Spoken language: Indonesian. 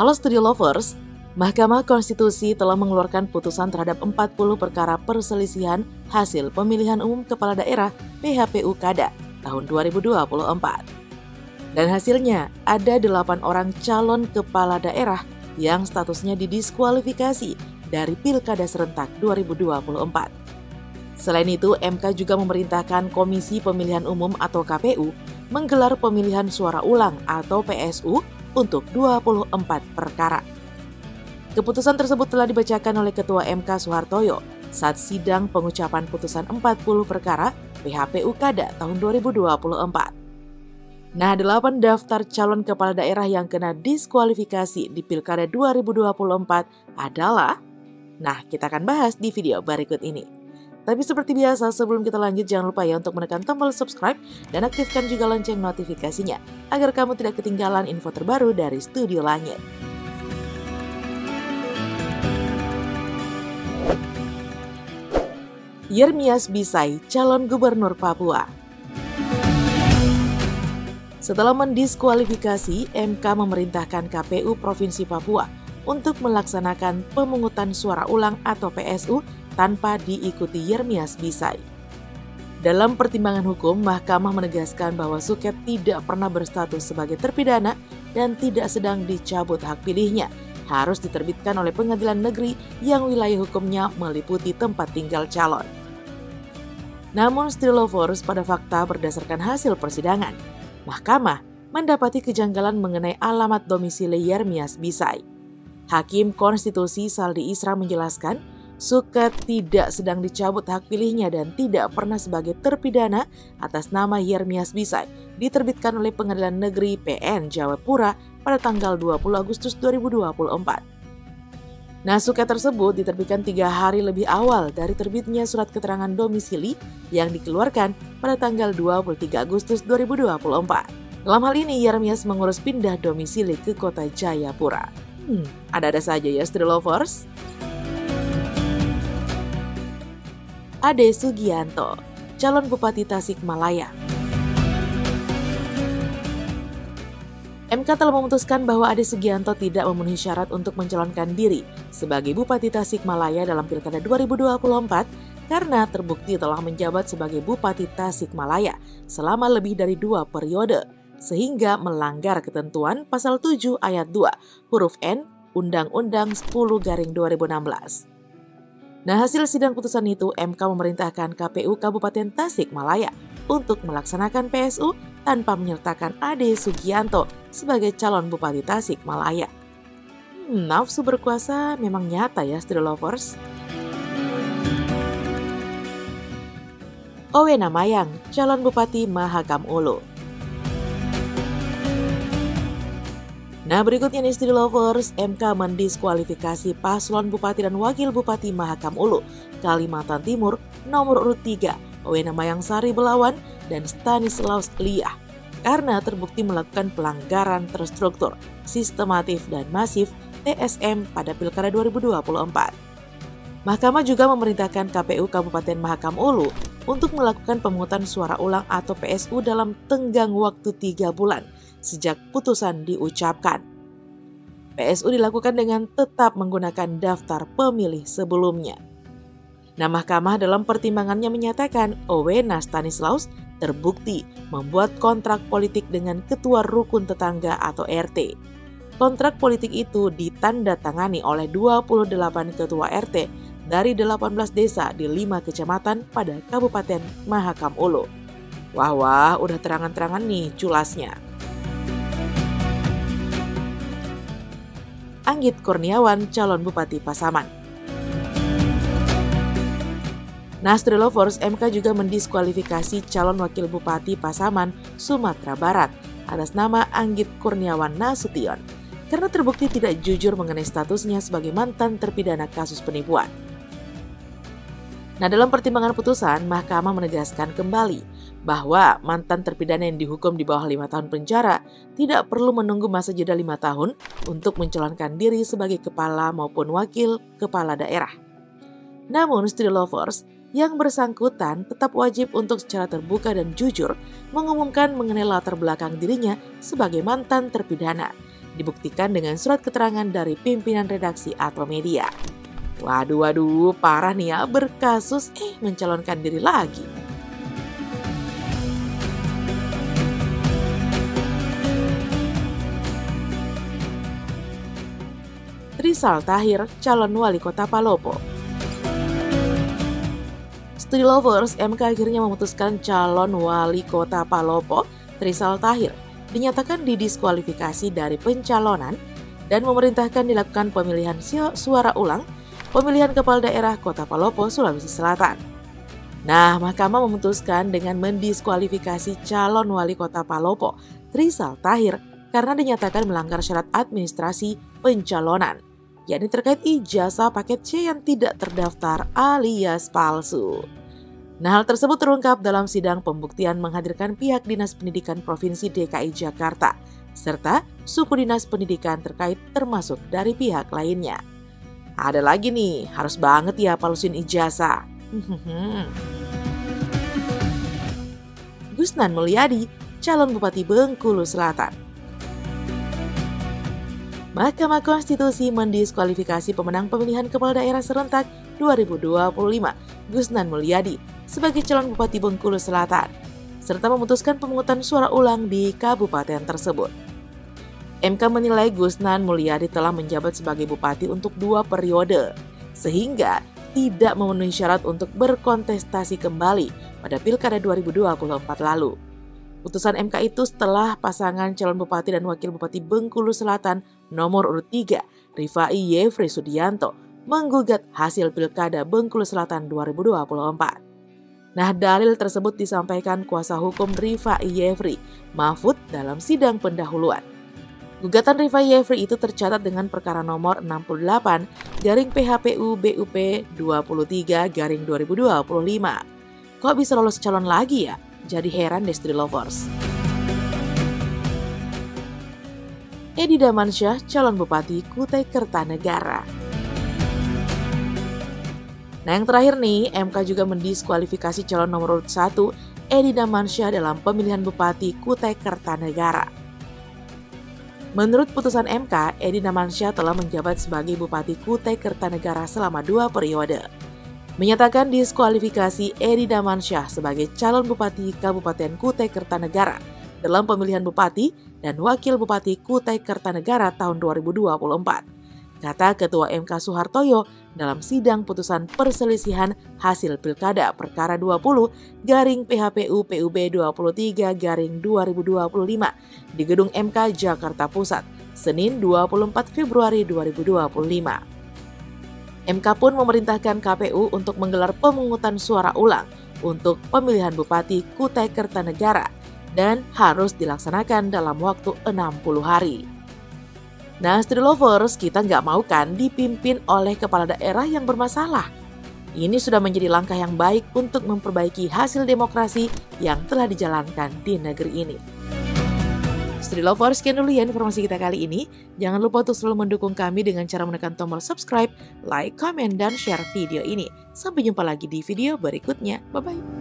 Halo Studio Lovers, Mahkamah Konstitusi telah mengeluarkan putusan terhadap 40 perkara perselisihan hasil pemilihan umum kepala daerah PHPU Kada tahun 2024. Dan hasilnya ada 8 orang calon kepala daerah yang statusnya didiskualifikasi dari Pilkada Serentak 2024. Selain itu, MK juga memerintahkan Komisi Pemilihan Umum atau KPU menggelar pemilihan suara ulang atau PSU untuk 24 perkara. Keputusan tersebut telah dibacakan oleh Ketua MK Soehartoyo saat sidang pengucapan putusan 40 perkara PHPU Kada tahun 2024. Nah, 8 daftar calon kepala daerah yang kena diskualifikasi di Pilkada 2024 adalah, nah kita akan bahas di video berikut ini. Tapi seperti biasa, sebelum kita lanjut jangan lupa ya untuk menekan tombol subscribe dan aktifkan juga lonceng notifikasinya agar kamu tidak ketinggalan info terbaru dari Studio Langit. Yermias Bisai, calon gubernur Papua. Setelah mendiskualifikasi, MK memerintahkan KPU Provinsi Papua untuk melaksanakan pemungutan suara ulang atau PSU tanpa diikuti Yermias Bisai. Dalam pertimbangan hukum, Mahkamah menegaskan bahwa Suket tidak pernah berstatus sebagai terpidana dan tidak sedang dicabut hak pilihnya. Harus diterbitkan oleh pengadilan negeri yang wilayah hukumnya meliputi tempat tinggal calon. Namun, Studio Lovers, pada fakta berdasarkan hasil persidangan, Mahkamah mendapati kejanggalan mengenai alamat domisili Yermias Bisai. Hakim Konstitusi Saldi Isra menjelaskan, Suket tidak sedang dicabut hak pilihnya dan tidak pernah sebagai terpidana atas nama Yermias Bisai diterbitkan oleh Pengadilan Negeri PN Jayapura pada tanggal 20 Agustus 2024. Nah, suket tersebut diterbitkan 3 hari lebih awal dari terbitnya surat keterangan domisili yang dikeluarkan pada tanggal 23 Agustus 2024. Dalam hal ini, Yermias mengurus pindah domisili ke kota Jayapura. Ada-ada saja ya, Studio Lovers. Ade Sugianto, calon Bupati Tasikmalaya. MK telah memutuskan bahwa Ade Sugianto tidak memenuhi syarat untuk mencalonkan diri sebagai Bupati Tasikmalaya dalam Pilkada 2024 karena terbukti telah menjabat sebagai Bupati Tasikmalaya selama lebih dari 2 periode, sehingga melanggar ketentuan Pasal 7 Ayat 2 huruf N Undang-Undang 10/2016. Nah, hasil sidang putusan itu, MK memerintahkan KPU Kabupaten Tasikmalaya untuk melaksanakan PSU tanpa menyertakan Ade Sugianto sebagai calon Bupati Tasikmalaya. Nafsu berkuasa memang nyata ya, Studio Lovers. Owena Mayang, calon Bupati Mahakam Ulu. Nah, berikutnya nih Studio Lovers, MK mendiskualifikasi paslon Bupati dan Wakil Bupati Mahakam Ulu, Kalimantan Timur, nomor urut 3, Owena Mayang Sari Belawan dan Stanislaus Liah, karena terbukti melakukan pelanggaran terstruktur, sistematif dan masif TSM pada Pilkada 2024. Mahkamah juga memerintahkan KPU Kabupaten Mahakam Ulu untuk melakukan pemungutan suara ulang atau PSU dalam tenggang waktu 3 bulan sejak putusan diucapkan. PSU dilakukan dengan tetap menggunakan daftar pemilih sebelumnya. Nah, Mahkamah dalam pertimbangannya menyatakan Owena Stanislaus terbukti membuat kontrak politik dengan Ketua Rukun Tetangga atau RT. Kontrak politik itu ditandatangani oleh 28 Ketua RT dari 18 desa di 5 kecamatan pada Kabupaten Mahakam Ulu. Wah, udah terangan-terangan nih culasnya. Anggit Kurniawan, calon Bupati Pasaman. Nah, Studio Lovers, MK juga mendiskualifikasi calon Wakil Bupati Pasaman, Sumatera Barat atas nama Anggit Kurniawan Nasution karena terbukti tidak jujur mengenai statusnya sebagai mantan terpidana kasus penipuan. Nah, dalam pertimbangan putusan, Mahkamah menegaskan kembali bahwa mantan terpidana yang dihukum di bawah 5 tahun penjara tidak perlu menunggu masa jeda 5 tahun untuk mencalonkan diri sebagai kepala maupun wakil kepala daerah. Namun, Studio Lovers, yang bersangkutan tetap wajib untuk secara terbuka dan jujur mengumumkan mengenai latar belakang dirinya sebagai mantan terpidana dibuktikan dengan surat keterangan dari pimpinan redaksi atau media. Waduh, parah nih ya, berkasus mencalonkan diri lagi. Trisal Tahir, calon wali kota Palopo. Studi Lovers, MK akhirnya memutuskan calon wali kota Palopo, Trisal Tahir, dinyatakan didiskualifikasi dari pencalonan dan memerintahkan dilakukan pemilihan suara ulang pemilihan kepala daerah Kota Palopo, Sulawesi Selatan. Nah, Mahkamah memutuskan dengan mendiskualifikasi calon wali kota Palopo, Trisal Tahir, karena dinyatakan melanggar syarat administrasi pencalonan, yakni terkait ijazah paket C yang tidak terdaftar alias palsu. Nah, hal tersebut terungkap dalam sidang pembuktian menghadirkan pihak Dinas Pendidikan Provinsi DKI Jakarta, serta suku dinas pendidikan terkait termasuk dari pihak lainnya. Ada lagi nih, harus banget ya palsuin ijazah. Gusnan Mulyadi, calon Bupati Bengkulu Selatan. Mahkamah Konstitusi mendiskualifikasi pemenang pemilihan kepala daerah serentak 2025, Gusnan Mulyadi, sebagai calon Bupati Bengkulu Selatan, serta memutuskan pemungutan suara ulang di kabupaten tersebut. MK menilai Gusnan Mulyadi telah menjabat sebagai bupati untuk 2 periode, sehingga tidak memenuhi syarat untuk berkontestasi kembali pada Pilkada 2024 lalu. Putusan MK itu setelah pasangan calon bupati dan wakil bupati Bengkulu Selatan nomor urut 3, Rifai Yefri Sudianto, menggugat hasil Pilkada Bengkulu Selatan 2024. Nah, dalil tersebut disampaikan kuasa hukum Rifai Yefri, Mahfud, dalam sidang pendahuluan. Gugatan Rifai Yefri itu tercatat dengan perkara nomor 68/PHPU BUP 23/2025. Kok bisa lolos calon lagi ya? Jadi heran deh Studi Lovers. Edi Damansyah, calon Bupati Kutai Kertanegara. Nah, yang terakhir nih, MK juga mendiskualifikasi calon nomor urut 1 Edi Damansyah dalam pemilihan Bupati Kutai Kertanegara. Menurut putusan MK, Edi Damansyah telah menjabat sebagai Bupati Kutai Kertanegara selama 2 periode. Menyatakan diskualifikasi Edi Damansyah sebagai calon Bupati Kabupaten Kutai Kertanegara dalam pemilihan Bupati dan Wakil Bupati Kutai Kertanegara tahun 2024. Kata Ketua MK Suhartoyo dalam sidang putusan perselisihan hasil Pilkada Perkara 20/PHPU PUB 23/2025 di Gedung MK Jakarta Pusat, Senin 24 Februari 2025. MK pun memerintahkan KPU untuk menggelar pemungutan suara ulang untuk pemilihan Bupati Kutai Kertanegara dan harus dilaksanakan dalam waktu 60 hari. Nah, Studi Lovers, kita nggak mau kan dipimpin oleh kepala daerah yang bermasalah. Ini sudah menjadi langkah yang baik untuk memperbaiki hasil demokrasi yang telah dijalankan di negeri ini. Studi Lovers, sekian dulu ya informasi kita kali ini. Jangan lupa untuk selalu mendukung kami dengan cara menekan tombol subscribe, like, comment, dan share video ini. Sampai jumpa lagi di video berikutnya. Bye-bye.